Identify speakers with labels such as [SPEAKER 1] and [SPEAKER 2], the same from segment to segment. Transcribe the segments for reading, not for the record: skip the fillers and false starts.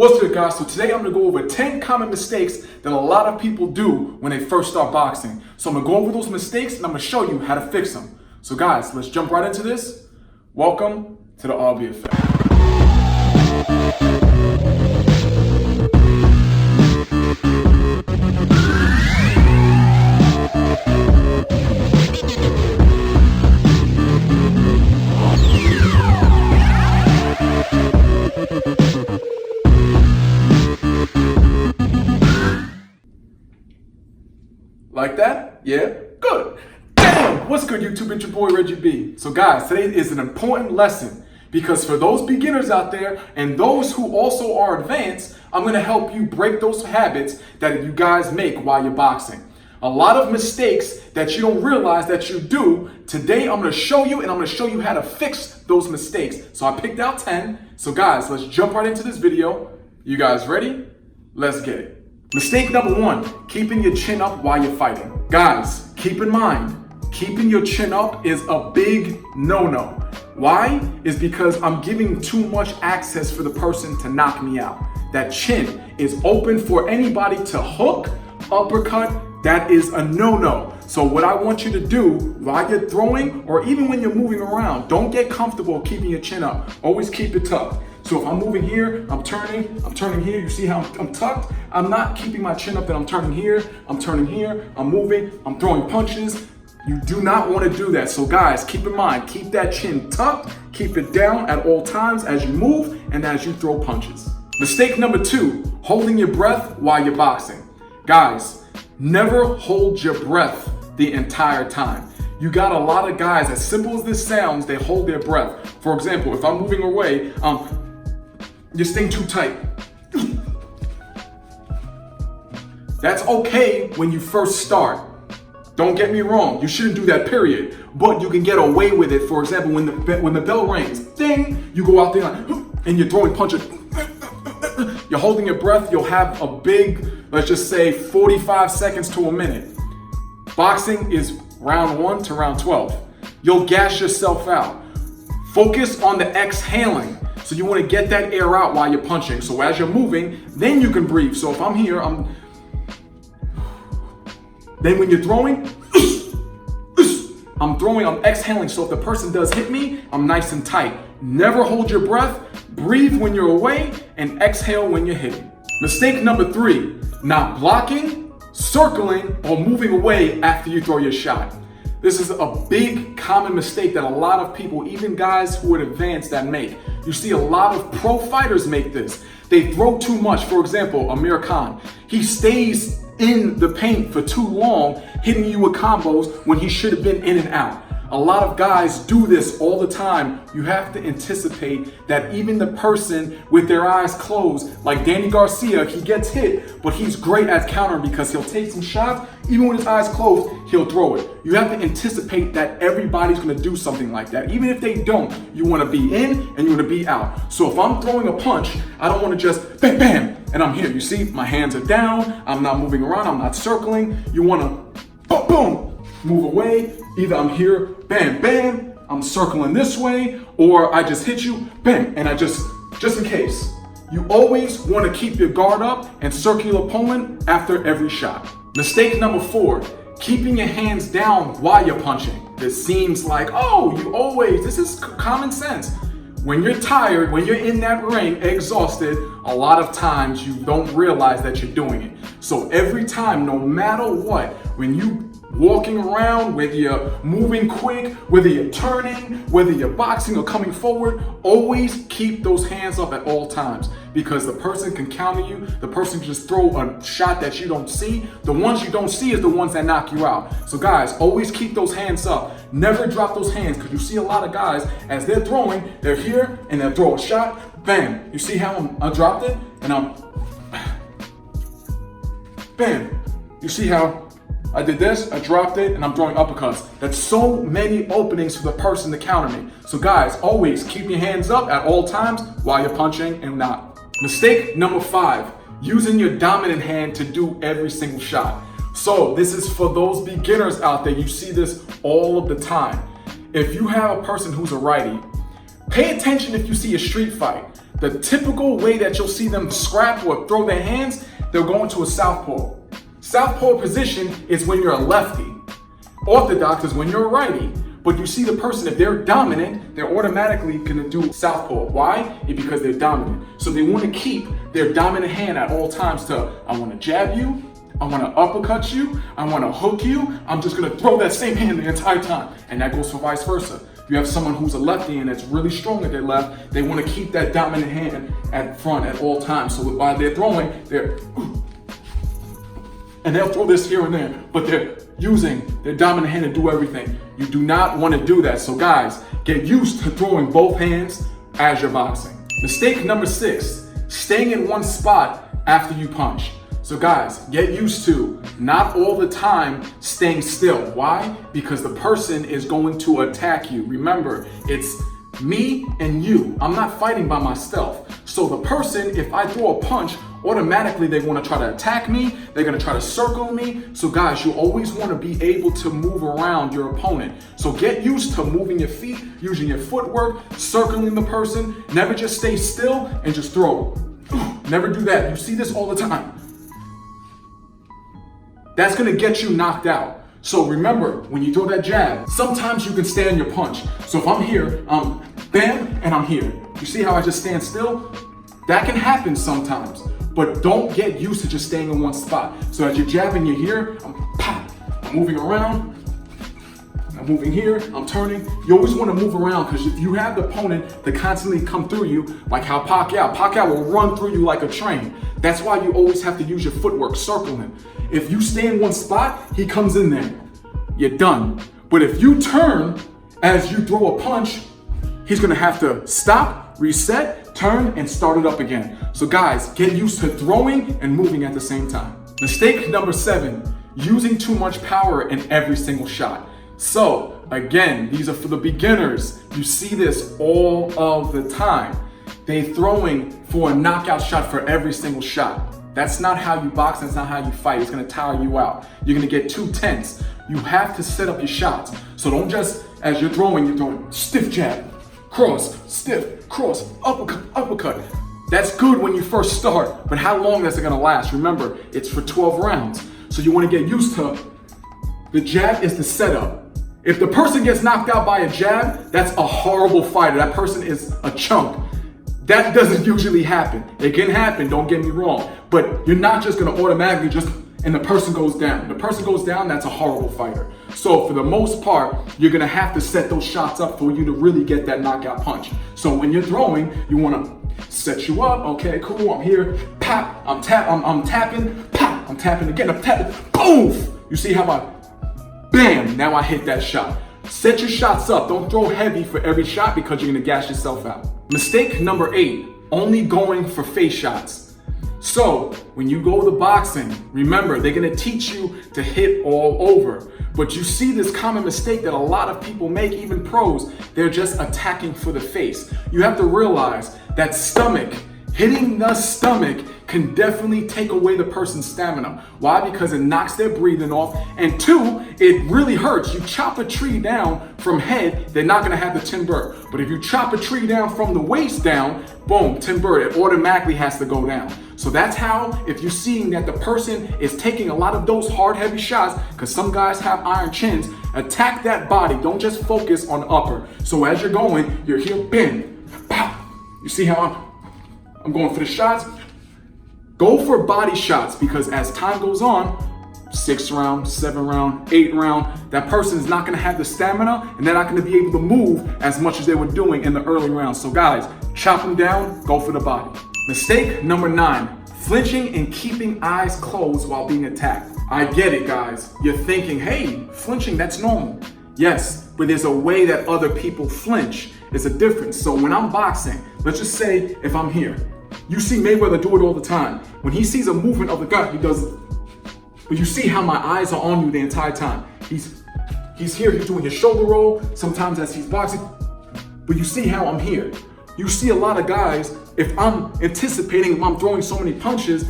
[SPEAKER 1] What's good, guys? So today I'm going to go over 10 common mistakes that a lot of people do when they first start boxing. So I'm going to go over those mistakes and I'm going to show you how to fix them. So guys, let's jump right into this. Welcome to the RB Effect. Like that? Yeah? Good. Damn! What's good, YouTube? It's your boy, Reggie B. So guys, today is an important lesson because for those beginners out there and those who also are advanced, I'm going to help you break those habits that you guys make while you're boxing. A lot of mistakes that you don't realize that you do, today I'm going to show you and I'm going to show you how to fix those mistakes. So I picked out 10. So guys, let's jump right into this video. You guys ready? Let's get it. Mistake number 1, keeping your chin up while you're fighting. Guys, keep in mind, keeping your chin up is a big no-no. Why? Is because I'm giving too much access for the person to knock me out. That chin is open for anybody to hook, uppercut. That is a no-no. So what I want you to do while you're throwing or even when you're moving around, don't get comfortable keeping your chin up. Always keep it tucked. So if I'm moving here, I'm turning here. You see how I'm tucked? I'm not keeping my chin up, then I'm turning here, I'm moving, I'm throwing punches. You do not want to do that. So guys, keep in mind, keep that chin tucked, keep it down at all times as you move and as you throw punches. Mistake number 2, holding your breath while you're boxing. Guys, never hold your breath the entire time. You got a lot of guys, as simple as this sounds, they hold their breath. For example, if I'm moving away, you're staying too tight. That's okay when you first start. Don't get me wrong, you shouldn't do that, period. But you can get away with it. For example, when the bell rings, ding, you go out there and you're throwing punches. You're holding your breath, you'll have a big, let's just say 45 seconds to a minute. Boxing is round 1 to round 12. You'll gas yourself out. Focus on the exhaling. So you want to get that air out while you're punching. So as you're moving, then you can breathe. So if I'm here, then when you're throwing, I'm exhaling. So if the person does hit me, I'm nice and tight. Never hold your breath, breathe when you're away, and exhale when you're hitting. Mistake number 3, not blocking, circling, or moving away after you throw your shot. This is a big common mistake that a lot of people, even guys who are advanced, that make. You see a lot of pro fighters make this. They throw too much. For example, Amir Khan, he stays in the paint for too long, hitting you with combos when he should have been in and out. A lot of guys do this all the time. You have to anticipate that even the person with their eyes closed, like Danny Garcia, he gets hit, but he's great at countering because he'll take some shots, even with his eyes closed, he'll throw it. You have to anticipate that everybody's gonna do something like that. Even if they don't, you wanna be in and you wanna be out. So if I'm throwing a punch, I don't wanna just bam, bam, and I'm here. You see, my hands are down, I'm not moving around, I'm not circling. You wanna boom, boom, move away. Either I'm here, bam, bam, I'm circling this way, or I just hit you, bam, and I just in case. You always want to keep your guard up and circle your opponent after every shot. Mistake number 4, keeping your hands down while you're punching. This seems like, this is common sense. When you're tired, when you're in that ring, exhausted, a lot of times you don't realize that you're doing it. So every time, no matter what, when you walking around, whether you're moving quick, whether you're turning, whether you're boxing or coming forward, always keep those hands up at all times because the person can counter you, the person can just throw a shot that you don't see. The ones you don't see is the ones that knock you out. So guys, always keep those hands up. Never drop those hands because you see a lot of guys, as they're throwing, they're here and they'll throw a shot, bam. You see how I dropped it and I'm, bam. You see how I did this, I dropped it, and I'm throwing uppercuts. That's so many openings for the person to counter me. So guys, always keep your hands up at all times while you're punching and not. Mistake number 5, using your dominant hand to do every single shot. So this is for those beginners out there. You see this all of the time. If you have a person who's a righty, pay attention if you see a street fight. The typical way that you'll see them scrap or throw their hands, they'll go into a southpaw. Southpaw position is when you're a lefty. Orthodox is when you're a righty. But you see the person, if they're dominant, they're automatically gonna do southpaw. Why? It's because they're dominant. So they wanna keep their dominant hand at all times to, I wanna jab you, I wanna uppercut you, I wanna hook you, I'm just gonna throw that same hand the entire time. And that goes for vice versa. If you have someone who's a lefty and that's really strong at their left, they wanna keep that dominant hand at front at all times. So while they're throwing, and they'll throw this here and there, but they're using their dominant hand to do everything. You do not want to do that. So guys, get used to throwing both hands as you're boxing. Mistake number 6, staying in one spot after you punch. So guys, get used to not all the time staying still. Why? Because the person is going to attack you. Remember, it's me and you. I'm not fighting by myself. So the person, if I throw a punch, automatically they want to try to attack me, they're going to try to circle me. So guys, you always want to be able to move around your opponent. So get used to moving your feet, using your footwork, circling the person. Never just stay still and just throw. Never do that. You see this all the time. That's going to get you knocked out. So remember, when you throw that jab, sometimes you can stand your punch. So if I'm here, bam, and I'm here. You see how I just stand still? That can happen sometimes, but don't get used to just staying in one spot. So as you're jabbing, you're here, I'm moving around, I'm moving here, I'm turning. You always want to move around because if you have the opponent to constantly come through you, like how Pacquiao will run through you like a train. That's why you always have to use your footwork, circle him. If you stay in one spot, he comes in there. You're done. But if you turn as you throw a punch, he's gonna have to stop, reset, turn, and start it up again. So guys, get used to throwing and moving at the same time. Mistake number 7, using too much power in every single shot. So again, these are for the beginners. You see this all of the time. They throwing for a knockout shot for every single shot. That's not how you box, that's not how you fight. It's gonna tire you out. You're gonna get too tense. You have to set up your shots. So don't just, as you're throwing stiff jab, cross, stiff, cross, uppercut, uppercut. That's good when you first start, but how long is it gonna last? Remember, it's for 12 rounds. So you wanna get used to, the jab is the setup. If the person gets knocked out by a jab, that's a horrible fighter. That person is a chump. That doesn't usually happen. It can happen, don't get me wrong, but you're not just gonna automatically and the person goes down. The person goes down, that's a horrible fighter. So for the most part, you're gonna have to set those shots up for you to really get that knockout punch. So when you're throwing, you wanna set you up, okay, cool, I'm here, pop, I'm tapping, pop, I'm tapping again, I'm tapping, poof! You see how bam, now I hit that shot. Set your shots up, don't throw heavy for every shot because you're gonna gas yourself out. Mistake number 8, only going for face shots. So when you go to boxing, remember, they're gonna teach you to hit all over. But you see this common mistake that a lot of people make, even pros, they're just attacking for the face. You have to realize that hitting the stomach can definitely take away the person's stamina. Why? Because it knocks their breathing off. And 2, it really hurts. You chop a tree down from head, they're not gonna have the timber. But if you chop a tree down from the waist down, boom, timber, it automatically has to go down. So that's how, if you're seeing that the person is taking a lot of those hard, heavy shots, because some guys have iron chins, attack that body. Don't just focus on upper. So as you're going, you're here, bend, pow. You see how I'm going for the shots? Go for body shots, because as time goes on, 6th round, 7th round, 8th round, that person is not gonna have the stamina and they're not gonna be able to move as much as they were doing in the early rounds. So guys, chop them down, go for the body. Mistake number 9, flinching and keeping eyes closed while being attacked. I get it, guys. You're thinking, hey, flinching, that's normal. Yes, but there's a way that other people flinch. There's a difference. So when I'm boxing, let's just say if I'm here, you see Mayweather do it all the time. When he sees a movement of the gut, he does it. But you see how my eyes are on you the entire time. He's here, he's doing his shoulder roll, sometimes as he's boxing, but you see how I'm here. You see a lot of guys, if I'm anticipating, if I'm throwing so many punches,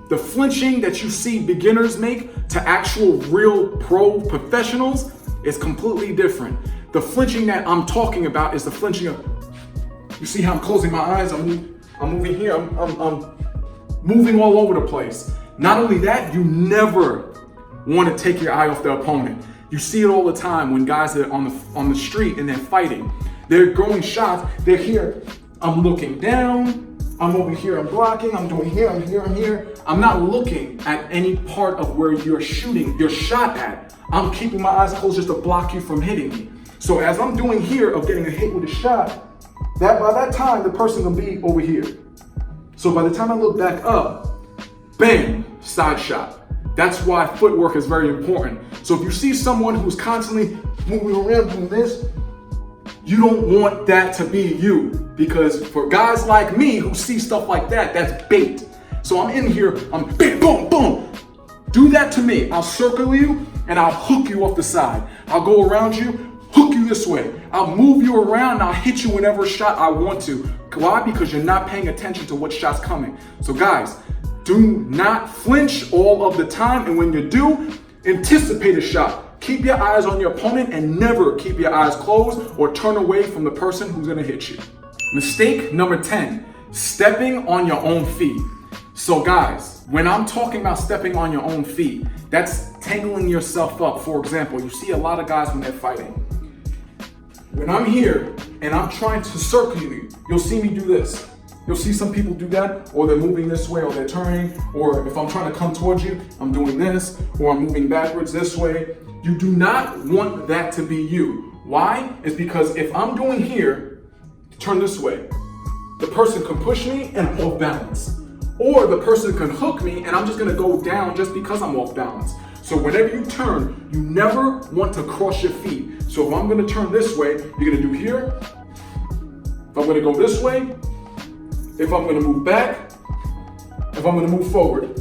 [SPEAKER 1] the flinching that you see beginners make to actual real pro professionals is completely different. The flinching that I'm talking about is the flinching of, you see how I'm closing my eyes, I'm I'm moving here, I'm moving all over the place. Not only that, you never want to take your eye off the opponent. You see it all the time when guys are on the street and they're fighting. They're throwing shots, they're here, I'm looking down, I'm over here, I'm blocking, I'm doing here, I'm here, I'm here. I'm not looking at any part of where you're shooting your shot at. I'm keeping my eyes closed just to block you from hitting me. So as I'm doing here of getting a hit with a shot, that by that time, the person will be over here. So by the time I look back up, bam, side shot. That's why footwork is very important. So if you see someone who's constantly moving around doing this, you don't want that to be you, because for guys like me who see stuff like that, that's bait. So I'm in here, I'm bam, boom, boom. Do that to me. I'll circle you and I'll hook you off the side. I'll go around you, hook you this way. I'll move you around and I'll hit you whenever shot I want to. Why? Because you're not paying attention to what shot's coming. So guys, do not flinch all of the time, and when you do, anticipate a shot. Keep your eyes on your opponent and never keep your eyes closed or turn away from the person who's gonna hit you. Mistake number 10, stepping on your own feet. So guys, when I'm talking about stepping on your own feet, that's tangling yourself up. For example, you see a lot of guys when they're fighting. When I'm here and I'm trying to circle you, you'll see me do this. You'll see some people do that, or they're moving this way, or they're turning, or if I'm trying to come towards you, I'm doing this, or I'm moving backwards this way. You do not want that to be you. Why? It's because if I'm doing here, turn this way, the person can push me and I'm off balance. Or the person can hook me and I'm just gonna go down just because I'm off balance. So whenever you turn, you never want to cross your feet. So if I'm gonna turn this way, you're gonna do here. If I'm gonna go this way, if I'm gonna move back, if I'm gonna move forward.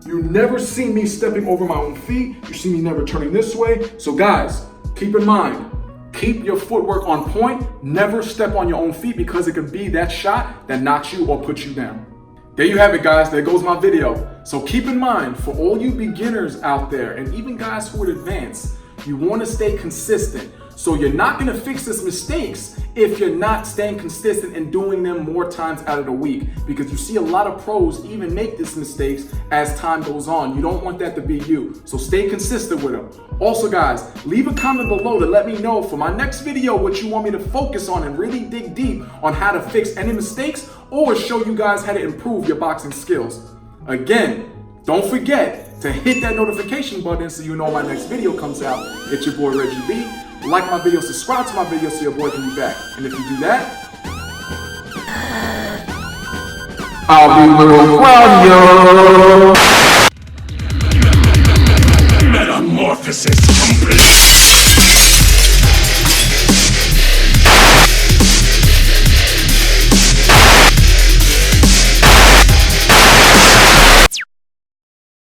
[SPEAKER 1] You never see me stepping over my own feet. You see me never turning this way. So guys, keep in mind, keep your footwork on point. Never step on your own feet, because it could be that shot that knocks you or puts you down. There you have it, guys. There goes my video. So keep in mind, for all you beginners out there, and even guys who are advanced, you want to stay consistent. So you're not going to fix these mistakes if you're not staying consistent and doing them more times out of the week, because you see a lot of pros even make these mistakes as time goes on. You don't want that to be you. So stay consistent with them. Also guys, leave a comment below to let me know for my next video what you want me to focus on and really dig deep on how to fix any mistakes or show you guys how to improve your boxing skills. Again, don't forget to hit that notification button so you know my next video comes out. It's your boy Reggie B. Like my video, subscribe to my video so your boy can be back. And if you do that, I'll be real proud, yo. Metamorphosis complete.